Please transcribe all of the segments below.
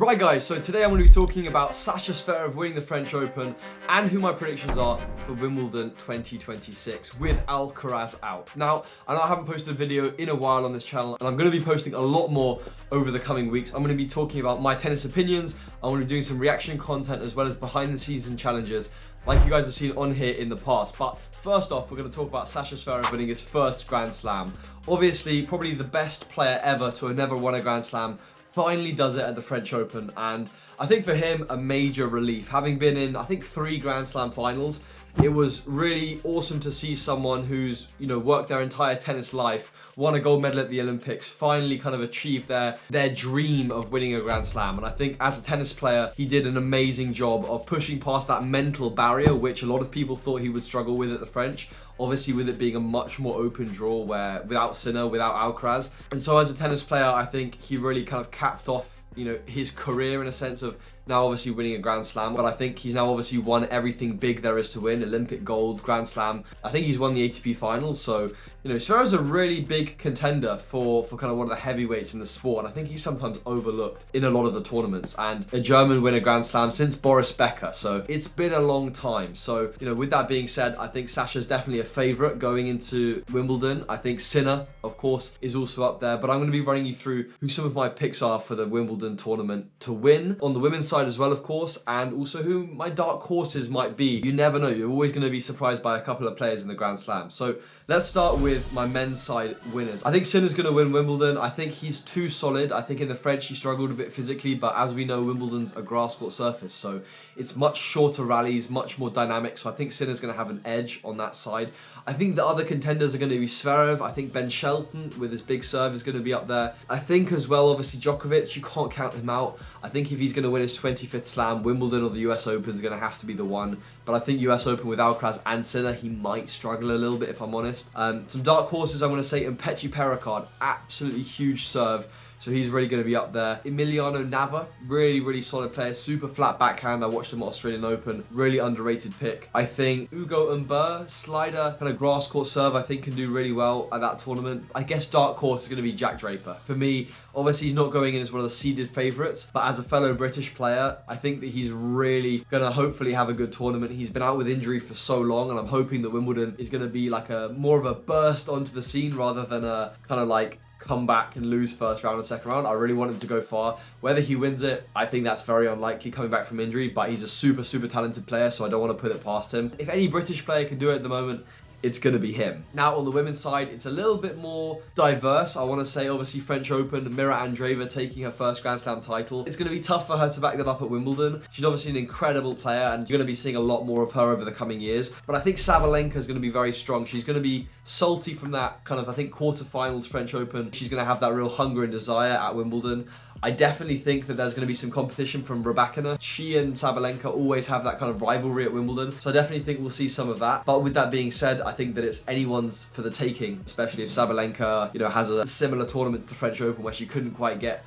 Right guys, so today I'm going to be talking about Sasha Zverev winning the French Open and who my predictions are for Wimbledon 2026 with Alcaraz out. Now, I know I haven't posted a video in a while on this channel and I'm going to be posting a lot more over the coming weeks. I'm going to be talking about my tennis opinions, I'm going to be doing some reaction content as well as behind the scenes and challenges like you guys have seen on here in the past. But first off, we're going to talk about Sasha Zverev winning his first Grand Slam. Obviously, probably the best player ever to have never won a Grand Slam. Finally does it at the French Open, and I think for him a major relief. Having been in, I think, 3 Grand Slam finals, it was really awesome to see someone who's, worked their entire tennis life, won a gold medal at the Olympics, finally kind of achieved their dream of winning a Grand Slam. And I think as a tennis player, he did an amazing job of pushing past that mental barrier, which a lot of people thought he would struggle with at the French. Obviously, with it being a much more open draw where without Sinner, without Alcaraz. And so as a tennis player, I think he really kind of capped off his career in a sense of now obviously winning a Grand Slam, but I think he's now obviously won everything big there is to win, Olympic gold, Grand Slam. I think he's won the ATP finals, so Zverev's a really big contender for kind of one of the heavyweights in the sport, and I think he's sometimes overlooked in a lot of the tournaments. And a German win a Grand Slam since Boris Becker, so it's been a long time. So with that being said, I think Sasha's definitely a favourite going into Wimbledon. I think Sinner, of course, is also up there, but I'm going to be running you through who some of my picks are for the Wimbledon tournament to win on the women's side as well, of course, and also who my dark horses might be. You never know, you're always going to be surprised by a couple of players in the Grand Slam. So let's start with my men's side winners. I think Sinner's going to win Wimbledon. I think he's too solid. I think in the French he struggled a bit physically, but as we know, Wimbledon's a grass court surface, so it's much shorter rallies, much more dynamic, so I think Sinner's going to have an edge on that side. I think the other contenders are going to be Zverev. I think Ben Shelton with his big serve is going to be up there. I think as well, obviously, Djokovic, you can't count him out. I think if he's going to win his 25th Slam, Wimbledon or the US Open is going to have to be the one. But I think US Open with Alcaraz and Sinner, he might struggle a little bit if I'm honest. Some dark horses, I'm going to say Mpechi Pericard, absolutely huge serve. So he's really going to be up there. Emiliano Nava, really solid player, super flat backhand. I watched him at Australian Open, really underrated pick. I think Ugo Umber, slider, kind of grass court serve, I think can do really well at that tournament. I guess dark horse is going to be Jack Draper. For me, obviously he's not going in as one of the seeded favourites, but as a fellow British player, I think that he's really going to hopefully have a good tournament. He's been out with injury for so long, and I'm hoping that Wimbledon is going to be like a more of a burst onto the scene rather than a kind of like come back and lose first round and second round. I really want him to go far. Whether he wins it, I think that's very unlikely coming back from injury, but he's a super talented player, so I don't want to put it past him. If any British player can do it at the moment, it's going to be him. Now, on the women's side, it's a little bit more diverse. I want to say, obviously, French Open, Mira Andreeva taking her first Grand Slam title. It's going to be tough for her to back that up at Wimbledon. She's obviously an incredible player, and you're going to be seeing a lot more of her over the coming years. But I think Sabalenka is going to be very strong. She's going to be salty from that kind of, I think, quarterfinals French Open. She's going to have that real hunger and desire at Wimbledon. I definitely think that there's going to be some competition from Rybakina. She and Sabalenka always have that kind of rivalry at Wimbledon, so I definitely think we'll see some of that. But with that being said, I think that it's anyone's for the taking, especially if Sabalenka, has a similar tournament to the French Open where she couldn't quite get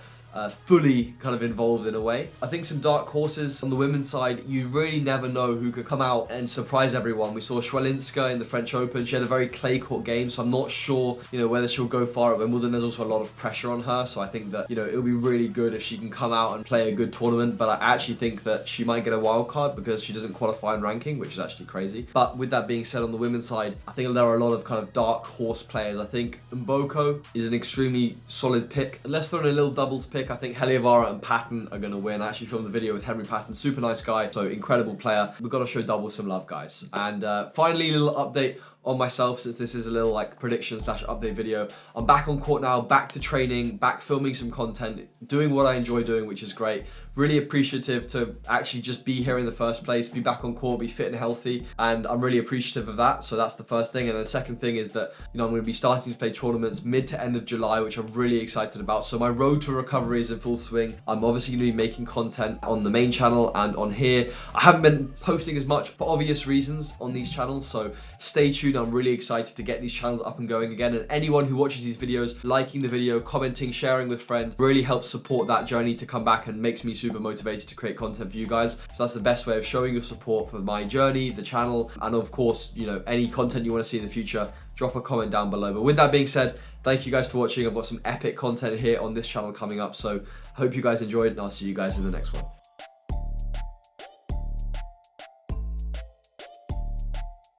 fully kind of involved in a way. I think some dark horses on the women's side, you really never know who could come out and surprise everyone. We saw Swialinska in the French Open. She had a very clay court game, so I'm not sure, whether she'll go far at Wimbledon. There's also a lot of pressure on her, so I think that, it'll be really good if she can come out and play a good tournament, but I actually think that she might get a wild card because she doesn't qualify in ranking, which is actually crazy. But with that being said, on the women's side, I think there are a lot of kind of dark horse players. I think Mboko is an extremely solid pick. And let's throw in a little doubles pick. I think Heliovara and Patton are going to win. I actually filmed the video with Henry Patton, super nice guy, so incredible player. We've got to show doubles some love, guys. And finally, a little update on myself, since this is a little like prediction / update video. I'm back on court now, back to training, back filming some content, doing what I enjoy doing, which is great. Really appreciative to actually just be here in the first place, be back on court, be fit and healthy, and I'm really appreciative of that. So that's the first thing. And then the second thing is that I'm going to be starting to play tournaments mid to end of July, which I'm really excited about. So my road to recovery is in full swing. I'm obviously going to be making content on the main channel and on here. I haven't been posting as much for obvious reasons on these channels, so stay tuned. I'm really excited to get these channels up and going again, and anyone who watches these videos, liking the video, commenting, sharing with friends, really helps support that journey to come back and makes me super motivated to create content for you guys. So that's the best way of showing your support for my journey, the channel, and of course, you know, any content you want to see in the future, drop a comment down below. But with that being said, thank you guys for watching. I've got some epic content here on this channel coming up, so hope you guys enjoyed, and I'll see you guys in the next one.